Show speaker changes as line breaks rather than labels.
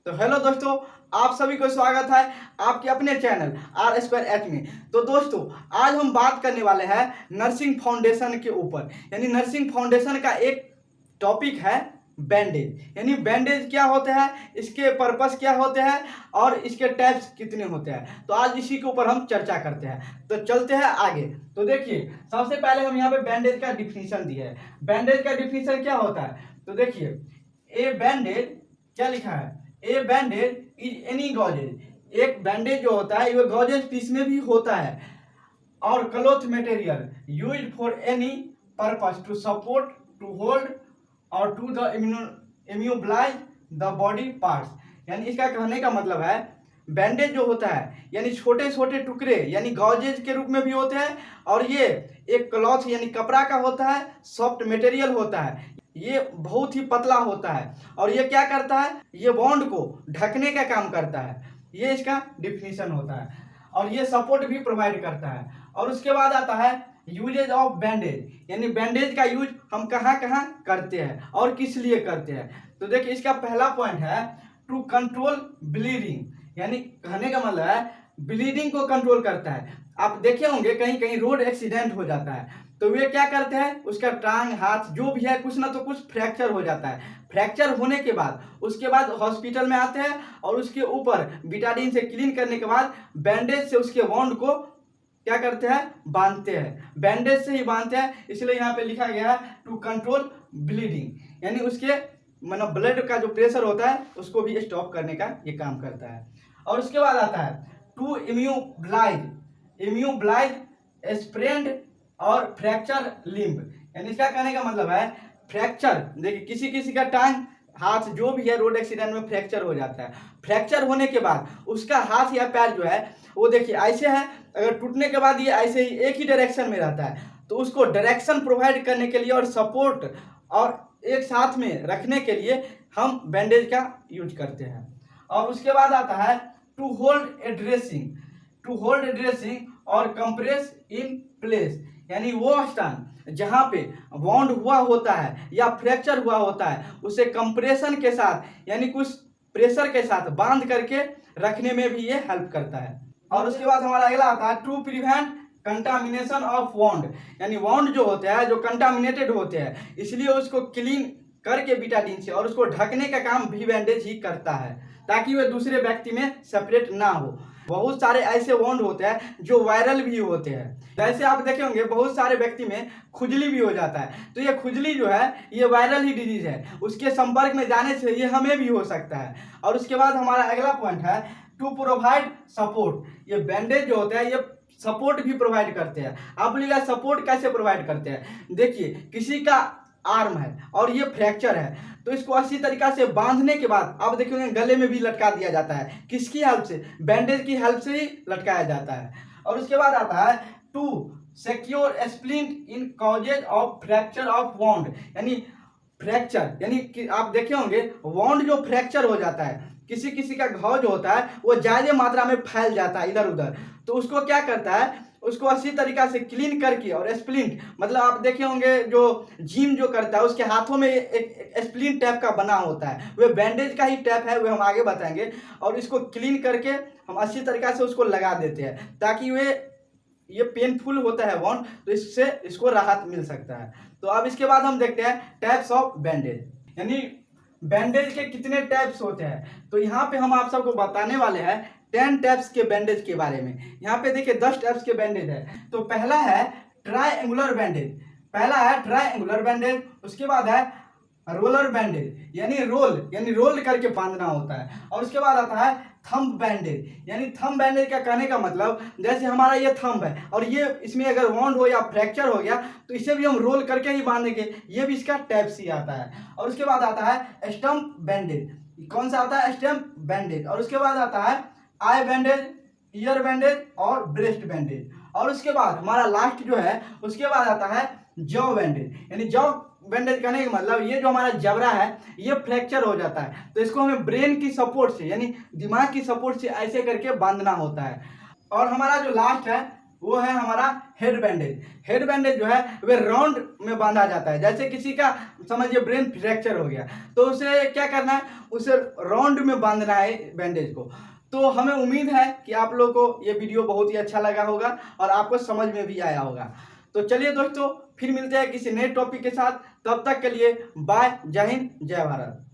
तो हेलो दोस्तों, आप सभी को स्वागत है आपके अपने चैनल R² में। तो दोस्तों, आज हम बात करने वाले हैं नर्सिंग फाउंडेशन के ऊपर। यानी नर्सिंग फाउंडेशन का एक टॉपिक है बैंडेज। यानी बैंडेज क्या होते हैं, इसके पर्पस क्या होते हैं और इसके टाइप्स कितने होते हैं। तो आज इसी के ऊपर हम चर्चा करते हैं। तो चलते हैं आगे। तो देखिए, सबसे पहले हम यहाँ पे बैंडेज का डिफिनीशन दिया है। बैंडेज का डिफिनीशन क्या होता है, तो देखिए, ए बैंडेज क्या लिखा है, ए बैंडेज इज एनी गॉजेज। एक बैंडेज जो होता है ये गॉजेज पीस में भी होता है और cloth material used for any purpose to support, to hold और to the immobilise the body parts. यानी इसका कहने का मतलब है, बैंडेज जो होता है यानी छोटे छोटे टुकड़े यानी गॉजेज के रूप में भी होते हैं, और ये एक क्लॉथ यानी कपड़ा का होता है, सॉफ्ट मटेरियल होता है, ये बहुत ही पतला होता है और ये क्या करता है, ये बॉन्ड को ढकने का काम करता है। ये इसका डिफिनीशन होता है और ये सपोर्ट भी प्रोवाइड करता है। और उसके बाद आता है यूजेज ऑफ बैंडेज। यानी बैंडेज का यूज हम कहाँ कहाँ करते हैं और किस लिए करते हैं। तो देखिए, इसका पहला पॉइंट है टू कंट्रोल ब्लीडिंग। यानी कहने का मतलब है ब्लीडिंग को कंट्रोल करता है। आप देखे होंगे कहीं कहीं रोड एक्सीडेंट हो जाता है तो वे क्या करते हैं, उसका टांग हाथ जो भी है कुछ ना तो कुछ फ्रैक्चर हो जाता है। फ्रैक्चर होने के बाद उसके बाद हॉस्पिटल में आते हैं और उसके ऊपर बिटाडीन से क्लीन करने के बाद बैंडेज से उसके वॉन्ड को क्या करते हैं, बांधते हैं। बैंडेज से ही बांधते हैं, इसलिए यहाँ पे लिखा गया है टू कंट्रोल ब्लीडिंग। यानी उसके मतलब ब्लड का जो प्रेशर होता है उसको भी स्टॉप करने का ये काम करता है। और उसके बाद आता है टू इम्यूबलाइज स्प्रेंड और फ्रैक्चर लिम्ब। यानी इसका कहने का मतलब है फ्रैक्चर, देखिए किसी किसी का टांग हाथ जो भी है रोड एक्सीडेंट में फ्रैक्चर हो जाता है। फ्रैक्चर होने के बाद उसका हाथ या पैर जो है वो देखिए ऐसे है, अगर टूटने के बाद ये ऐसे ही एक ही डायरेक्शन में रहता है, तो उसको डायरेक्शन प्रोवाइड करने के लिए और सपोर्ट और एक साथ में रखने के लिए हम बैंडेज का यूज करते हैं। और उसके बाद आता है टू होल्ड ए ड्रेसिंग और कंप्रेस इन प्लेस। यानी वो स्थान जहाँ पे वॉन्ड हुआ होता है या फ्रैक्चर हुआ होता है उसे कंप्रेशन के साथ यानी कुछ प्रेशर के साथ बांध करके रखने में भी ये हेल्प करता है। और उसके बाद हमारा अगला आता है to prevent contamination of wound. यानी वॉन्ड जो होते हैं जो कंटामिनेटेड होते हैं, इसलिए उसको क्लीन करके बिटाडीन से और उसको ढकने का काम भी बैंडेज ही करता है ताकि वह दूसरे व्यक्ति में सेपरेट ना हो। बहुत सारे ऐसे वॉन्ड होते हैं जो वायरल भी होते हैं। जैसे आप देखे होंगे बहुत सारे व्यक्ति में खुजली भी हो जाता है, तो ये खुजली जो है ये वायरल ही डिजीज है, उसके संपर्क में जाने से ये हमें भी हो सकता है। और उसके बाद हमारा अगला पॉइंट है टू प्रोवाइड सपोर्ट। ये बैंडेज जो होते हैं ये सपोर्ट भी प्रोवाइड करते हैं। आप बोलिएगा सपोर्ट कैसे प्रोवाइड करते हैं, देखिए किसी का आर्म है और ये फ्रैक्चर है तो इसको अच्छी तरीका से बांधने के बाद आप देखिए गले में भी लटका दिया जाता है। किसकी हेल्प से, बैंडेज की हेल्प से ही लटकाया जाता है। और उसके बाद आता है to secure splint in cases of fracture of wound. यानी फ्रैक्चर यानी कि आप देखे होंगे वॉन्ड जो फ्रैक्चर हो जाता है, किसी किसी का घाव जो होता है वो ज्यादा मात्रा में फैल जाता है इधर उधर, तो उसको क्या करता है, उसको अच्छी तरीका से क्लीन करके और स्प्लिंट मतलब आप देखे होंगे जो जिम जो करता है उसके हाथों में एक स्प्लिंट टाइप का बना होता है, वह बैंडेज का ही टाइप है, वह हम आगे बताएंगे। और इसको क्लीन करके हम अच्छी तरीका से उसको लगा देते हैं ताकि वे ये पेनफुल होता है वॉन्ड, तो इससे इसको राहत मिल सकता है। तो अब इसके बाद हम देखते हैं टाइप्स ऑफ बैंडेज। यानी बैंडेज के कितने टाइप्स होते हैं, तो यहाँ पे हम आप सबको बताने वाले हैं 10 टाइप्स के बैंडेज के बारे में। यहाँ पे देखिए 10 टाइप्स के बैंडेज है। तो पहला है ट्रायंगुलर बैंडेज, उसके बाद है रोलर बैंडेज यानी रोल करके बांधना होता है। और उसके बाद आता है थंब बैंडेज। यानी थंब बैंडेज का कहने का मतलब जैसे हमारा ये थंब है और ये इसमें अगर वॉन्ड हो या फ्रैक्चर हो गया तो इसे भी हम रोल करके ही बांधेंगे, ये भी इसका टाइप सी आता है। और उसके बाद आता है स्टंप बैंडेज। कौन सा आता है, स्टंप बैंडेज। और उसके बाद आता है आई बैंडेज, ईयर बैंडेज और ब्रेस्ट बैंडेज। और उसके बाद हमारा लास्ट जो है उसके बाद आता है जॉ बैंडेज। यानी जॉ बैंडेज करने का मतलब ये जो हमारा जबड़ा है ये फ्रैक्चर हो जाता है तो इसको हमें ब्रेन की सपोर्ट से यानी दिमाग की सपोर्ट से ऐसे करके बांधना होता है। और हमारा जो लास्ट है वो है हमारा हेड बैंडेज। हेड बैंडेज जो है वे राउंड में बांधा जाता है। जैसे किसी का समझिए ब्रेन फ्रैक्चर हो गया तो उसे क्या करना है, उसे राउंड में बांधना है बैंडेज को। तो हमें उम्मीद है कि आप लोगों को ये वीडियो बहुत ही अच्छा लगा होगा और आपको समझ में भी आया होगा। तो चलिए दोस्तों, फिर मिलते हैं किसी नए टॉपिक के साथ। तब तक के लिए बाय, जय हिंद, जय भारत।